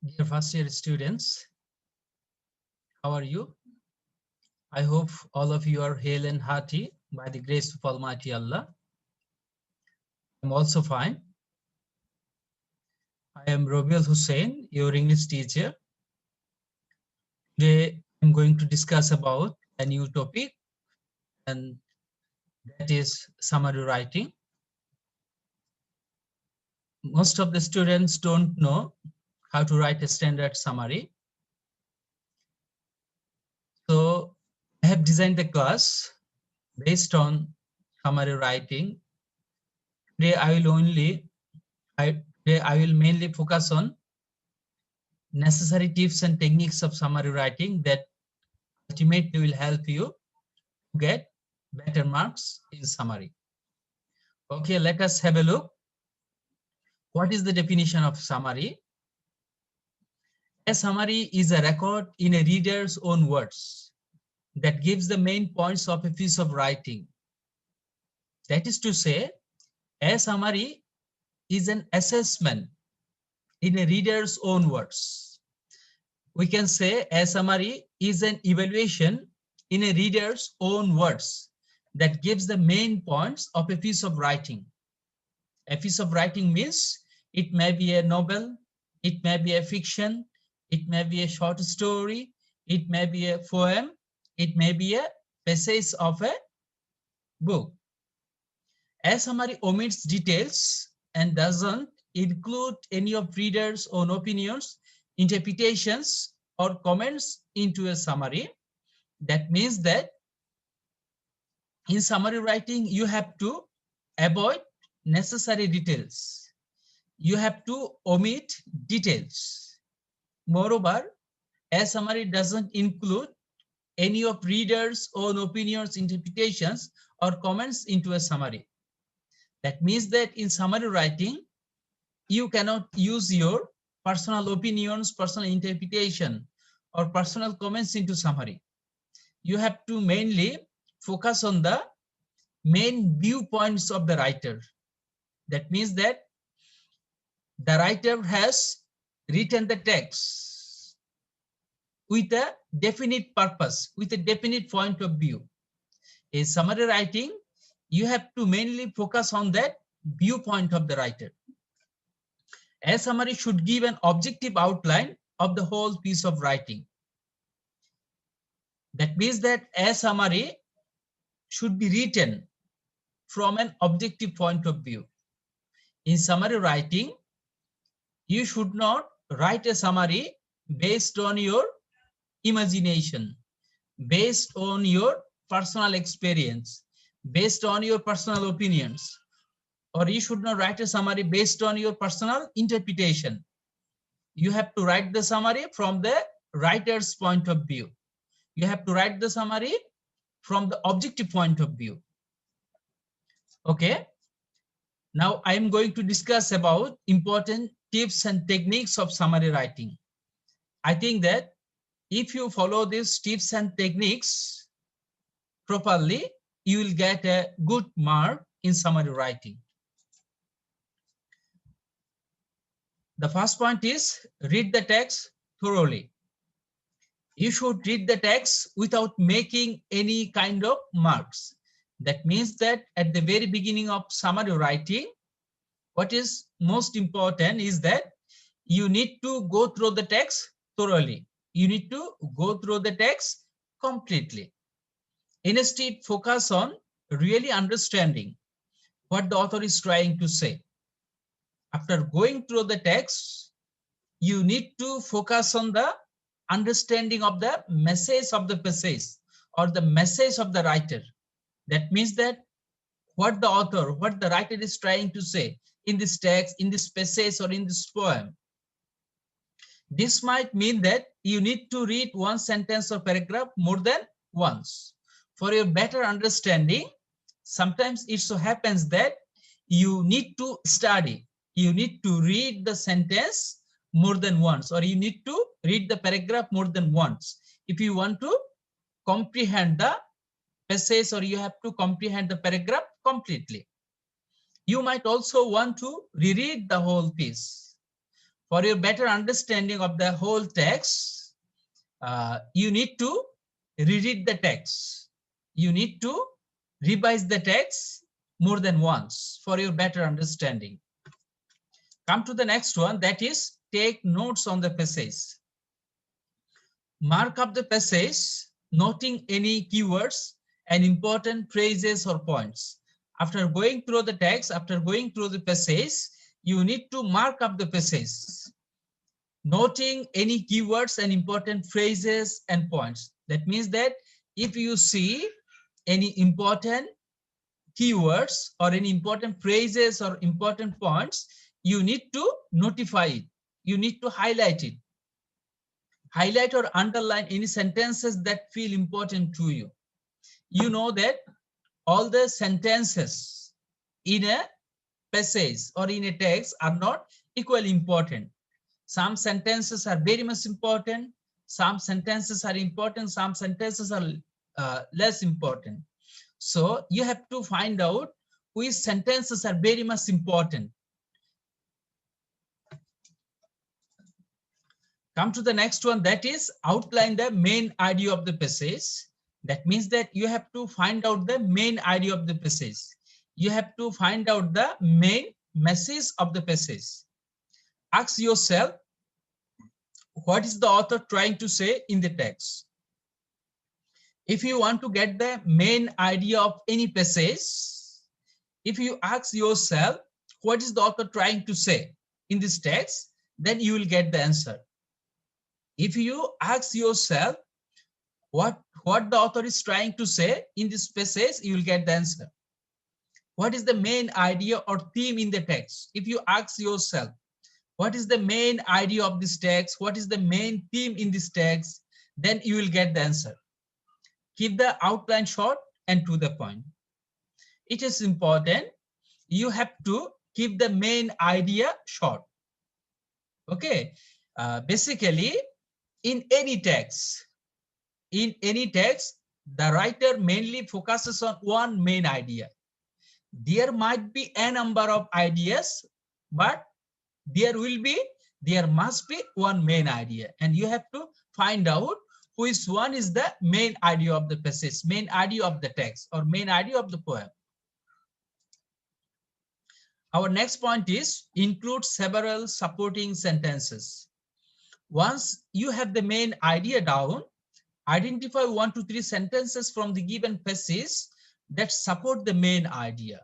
Dear first year students, how are you? I hope all of you are hale and hearty by the grace of Almighty Allah. I'm also fine. I am Robiel Hussein, your English teacher. Today I'm going to discuss about a new topic, and that is summary writing. Most of the students don't know how to write a standard summary. So I have designed the class based on summary writing. Today I will mainly focus on necessary tips and techniques of summary writing that ultimately will help you get better marks in summary. Okay, let us have a look. What is the definition of summary? A summary is a record in a reader's own words that gives the main points of a piece of writing. That is to say, a summary is an assessment in a reader's own words. We can say a summary is an evaluation in a reader's own words that gives the main points of a piece of writing. A piece of writing means it may be a novel, it may be a fiction, it may be a short story, it may be a poem, it may be a passage of a book. A summary omits details and doesn't include any of readers' own opinions, interpretations, or comments into a summary. That means that in summary writing, you have to avoid necessary details. You have to omit details. Moreover, a summary doesn't include any of readers' own opinions, interpretations, or comments into a summary. That means that in summary writing, you cannot use your personal opinions, personal interpretation, or personal comments into summary. You have to mainly focus on the main viewpoints of the writer. That means that the writer has written the text with a definite purpose, with a definite point of view. In summary writing, you have to mainly focus on that viewpoint of the writer. A summary should give an objective outline of the whole piece of writing. That means that a summary should be written from an objective point of view. In summary writing, you should not write a summary based on your imagination, based on your personal experience, based on your personal opinions, or you should not write a summary based on your personal interpretation. You have to write the summary from the writer's point of view. You have to write the summary from the objective point of view. Okay. Now I am going to discuss about important tips and techniques of summary writing. I think that if you follow these tips and techniques properly, you will get a good mark in summary writing. The first point is read the text thoroughly. You should read the text without making any kind of marks. That means that at the very beginning of summary writing, what is most important is that you need to go through the text thoroughly. You need to go through the text completely. Instead, focus on really understanding what the author is trying to say. After going through the text, you need to focus on the understanding of the message of the passage or the message of the writer. That means that what the author, what the writer is trying to say in this text, in this passage, or in this poem. This might mean that you need to read one sentence or paragraph more than once. For your better understanding, sometimes it so happens that you need to study, you need to read the sentence more than once, or you need to read the paragraph more than once if you want to comprehend the passage, or you have to comprehend the paragraph completely. You might also want to reread the whole piece. For your better understanding of the whole text, you need to reread the text. You need to revise the text more than once for your better understanding. Come to the next one, that is take notes on the passage. Mark up the passage, noting any keywords and important phrases or points. After going through the text, after going through the passage, you need to mark up the passage, noting any keywords and important phrases and points. That means that if you see any important keywords or any important phrases or important points, you need to notify it. You need to highlight it. Highlight or underline any sentences that feel important to you. You know that all the sentences in a passage or in a text are not equally important. Some sentences are very much important. Some sentences are important. Some sentences are less important. So you have to find out which sentences are very much important. Come to the next one, that is outline the main idea of the passage. That means that you have to find out the main idea of the passage. You have to find out the main message of the passage. Ask yourself, what is the author trying to say in the text? If you want to get the main idea of any passage, if you ask yourself, what is the author trying to say in this text, then you will get the answer. If you ask yourself what the author is trying to say in this passage, you will get the answer. What is the main idea or theme in the text? If you ask yourself, what is the main idea of this text? What is the main theme in this text? Then you will get the answer. Keep the outline short and to the point. It is important. You have to keep the main idea short. Okay. Basically, in any text, the writer mainly focuses on one main idea. There might be a number of ideas, but there must be one main idea, and you have to find out which one is the main idea of the passage, main idea of the text, or main idea of the poem. Our next point is include several supporting sentences. Once you have the main idea down, identify 1 to 3 sentences from the given passage that support the main idea.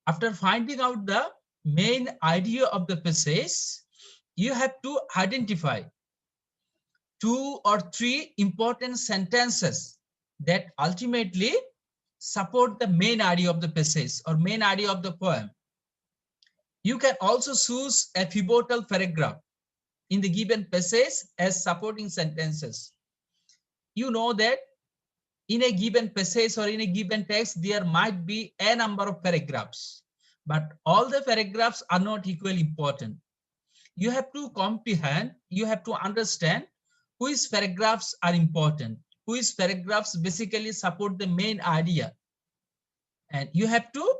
After finding out the main idea of the passage, you have to identify 2 or 3 important sentences that ultimately support the main idea of the passage or main idea of the poem. You can also choose a pivotal paragraph in the given passage as supporting sentences. You know that in a given passage or in a given text, there might be a number of paragraphs, but all the paragraphs are not equally important. You have to comprehend, you have to understand which paragraphs are important, which paragraphs basically support the main idea. And you have to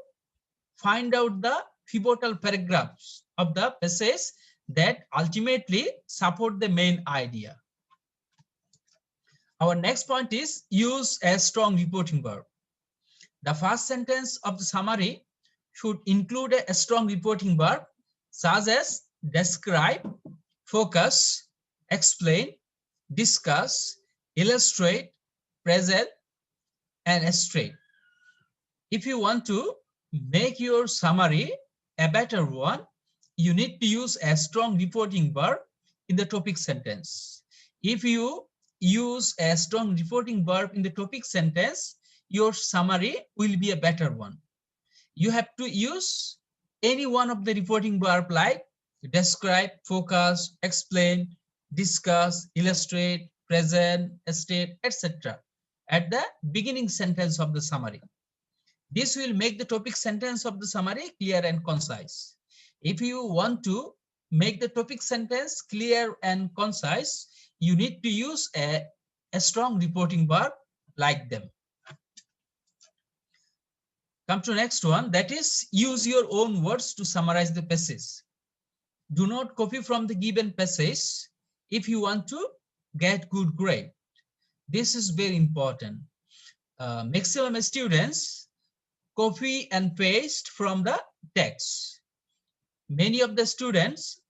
find out the pivotal paragraphs of the passage that ultimately support the main idea. Our next point is use a strong reporting verb. The first sentence of the summary should include a strong reporting verb such as describe, focus, explain, discuss, illustrate, present, and illustrate. If you want to make your summary a better one, you need to use a strong reporting verb in the topic sentence. If you use a strong reporting verb in the topic sentence, your summary will be a better one. You have to use any one of the reporting verb like describe, focus, explain, discuss, illustrate, present, state, etc. at the beginning sentence of the summary. This will make the topic sentence of the summary clear and concise. If you want to make the topic sentence clear and concise, you need to use a strong reporting verb like them. Come to next one, that is use your own words to summarize the passage. Do not copy from the given passage if you want to get good grade. This is very important. Maximum students copy and paste from the text. Many of the students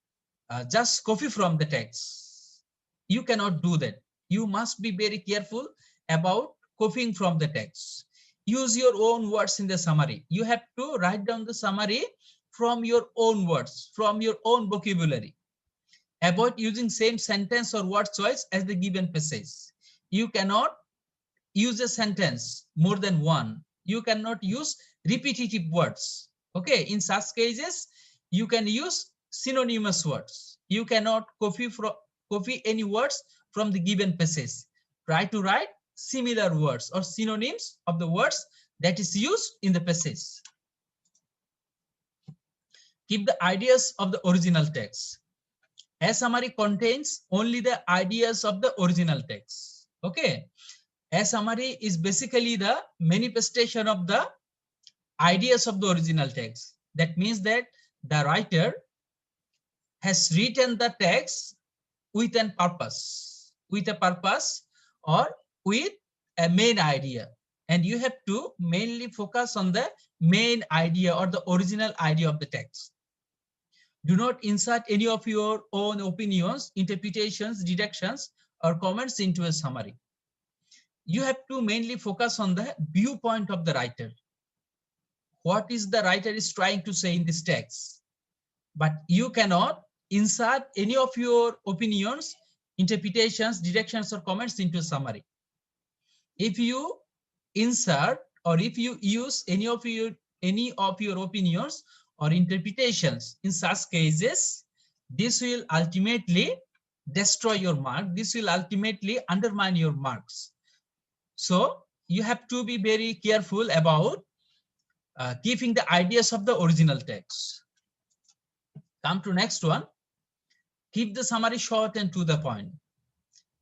just copy from the text. You cannot do that. You must be very careful about copying from the text. Use your own words in the summary. You have to write down the summary from your own words, from your own vocabulary. Avoid using same sentence or word choice as the given passage. You cannot use a sentence more than one. You cannot use repetitive words. Okay, in such cases, you can use synonymous words. You cannot copy any words from the given passage. Try to write similar words or synonyms of the words that is used in the passage. Keep the ideas of the original text. A summary contains only the ideas of the original text. Okay. A summary is basically the manifestation of the ideas of the original text. That means that the writer has written the text with a purpose or with a main idea. And you have to mainly focus on the main idea or the original idea of the text. Do not insert any of your own opinions, interpretations, deductions, or comments into a summary. You have to mainly focus on the viewpoint of the writer. What is the writer is trying to say in this text? But you cannot insert any of your opinions, interpretations, deductions, or comments into a summary. If you insert or if you use any of your opinions or interpretations in such cases, this will ultimately destroy your mark. This will ultimately undermine your marks. So you have to be very careful about keeping the ideas of the original text. Come to next one. Keep the summary short and to the point.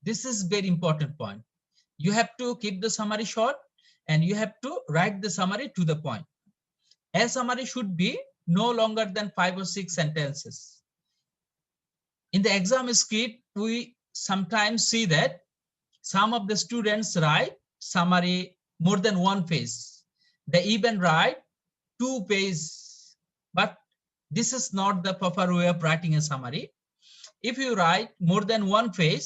This is very important point. You have to keep the summary short and you have to write the summary to the point. A summary should be no longer than 5 or 6 sentences. In the exam script, we sometimes see that some of the students write summary more than 1 page. They even write 2 pages, but this is not the proper way of writing a summary. If you write more than 1 page,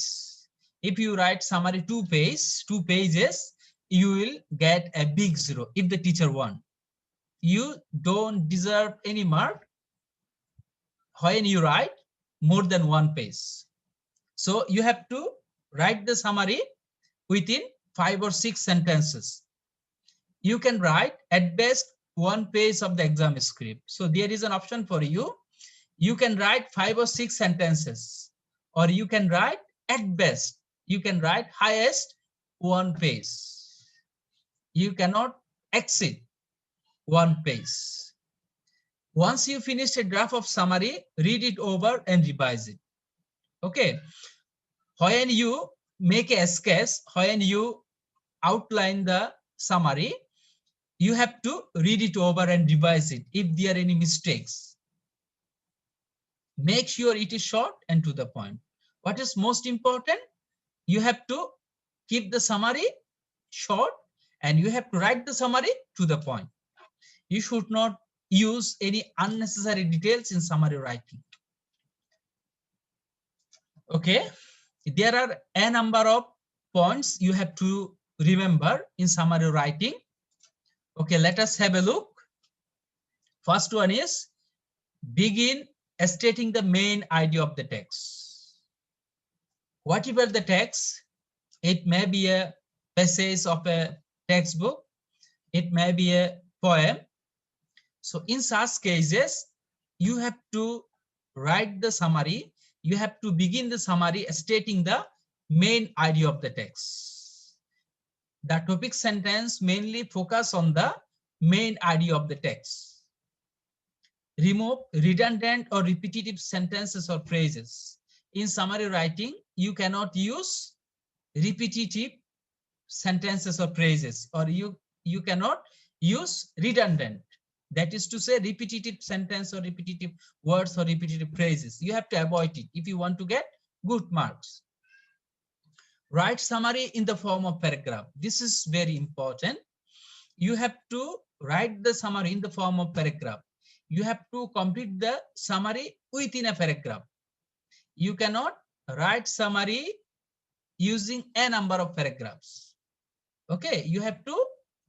if you write summary 2 pages, you will get a big 0 if the teacher wants. You don't deserve any mark when you write more than 1 page. So you have to write the summary within 5 or 6 sentences. You can write at best 1 page of the exam script. So there is an option for you. You can write 5 or 6 sentences, or you can write at best, you can write highest 1 page. You cannot exceed 1 page. Once you finish a draft of summary, read it over and revise it. Okay. When you make a sketch, when you outline the summary, you have to read it over and revise it if there are any mistakes. Make sure it is short and to the point. What is most important? You have to keep the summary short and you have to write the summary to the point. You should not use any unnecessary details in summary writing. Okay, there are a number of points you have to remember in summary writing. Okay, let us have a look. First one is begin stating the main idea of the text. Whatever the text, it may be a passage of a textbook, it may be a poem. So in such cases, you have to write the summary. You have to begin the summary stating the main idea of the text. The topic sentence mainly focus on the main idea of the text. Remove redundant or repetitive sentences or phrases. In summary writing, you cannot use repetitive sentences or phrases, or you cannot use redundant. That is to say repetitive sentence or repetitive words or repetitive phrases. You have to avoid it if you want to get good marks. Write summary in the form of paragraph. This is very important. You have to write the summary in the form of paragraph. You have to complete the summary within a paragraph. You cannot write summary using a number of paragraphs. Okay, you have to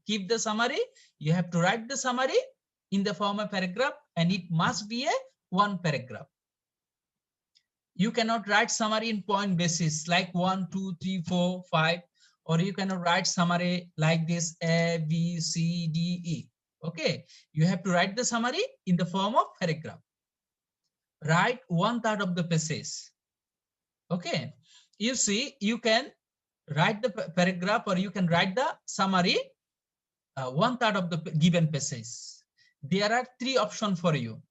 keep the summary. You have to write the summary in the form of paragraph, and it must be a one paragraph. You cannot write summary in point basis like 1, 2, 3, 4, 5, or you cannot write summary like this A, B, C, D, E. Okay, you have to write the summary in the form of paragraph. Write 1/3 of the passage. Okay, you see, you can write the paragraph or you can write the summary 1/3 of the given passage. There are 3 options for you.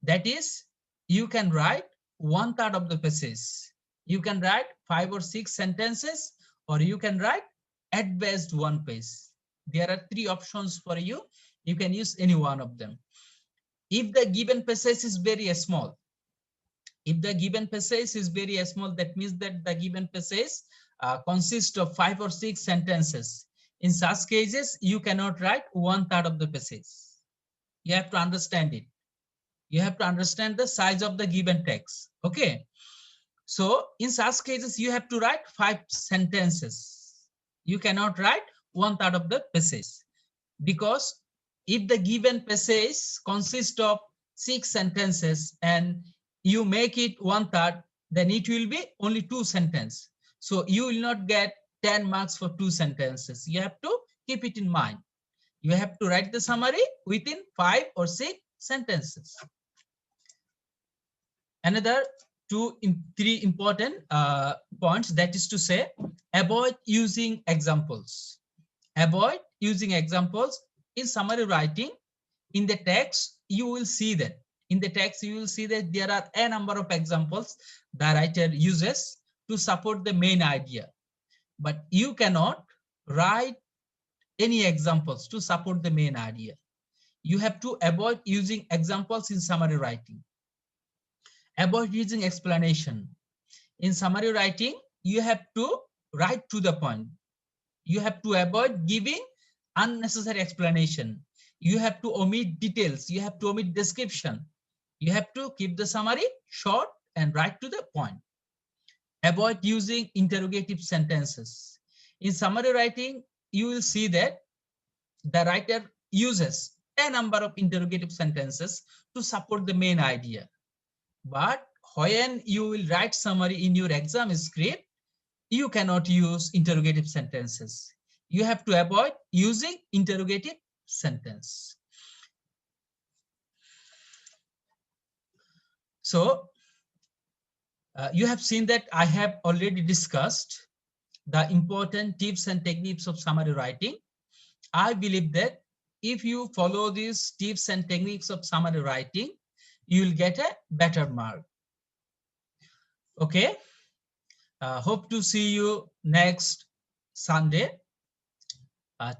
That is, you can write 1/3 of the passage. You can write 5 or 6 sentences, or you can write at best 1 page. There are 3 options for you. You can use any one of them. If the given passage is very small, that means that the given passage consists of 5 or 6 sentences. In such cases, you cannot write 1/3 of the passage. You have to understand it. You have to understand the size of the given text. Okay. So in such cases, you have to write 5 sentences. You cannot write 1/3 of the passage, because if the given passage consists of 6 sentences and you make it 1/3, then it will be only 2 sentences. So you will not get 10 marks for 2 sentences. You have to keep it in mind. You have to write the summary within 5 or 6 sentences. Another 3 important points, that is to say, avoid using examples. Avoid using examples in summary writing. In the text, you will see that. In the text, you will see that there are a number of examples the writer uses to support the main idea. But you cannot write any examples to support the main idea. You have to avoid using examples in summary writing. Avoid using explanation. In summary writing, you have to write to the point. You have to avoid giving unnecessary explanation. You have to omit details. You have to omit description. You have to keep the summary short and right to the point. Avoid using interrogative sentences. In summary writing, you will see that the writer uses a number of interrogative sentences to support the main idea. But when you will write summary in your exam script, you cannot use interrogative sentences. You have to avoid using interrogative sentence. So you have seen that I have already discussed the important tips and techniques of summary writing. I believe that if you follow these tips and techniques of summary writing, you will get a better mark. Okay. Hope to see you next Sunday.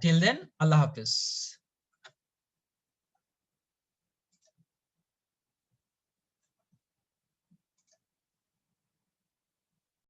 Till then, Allah Hafiz.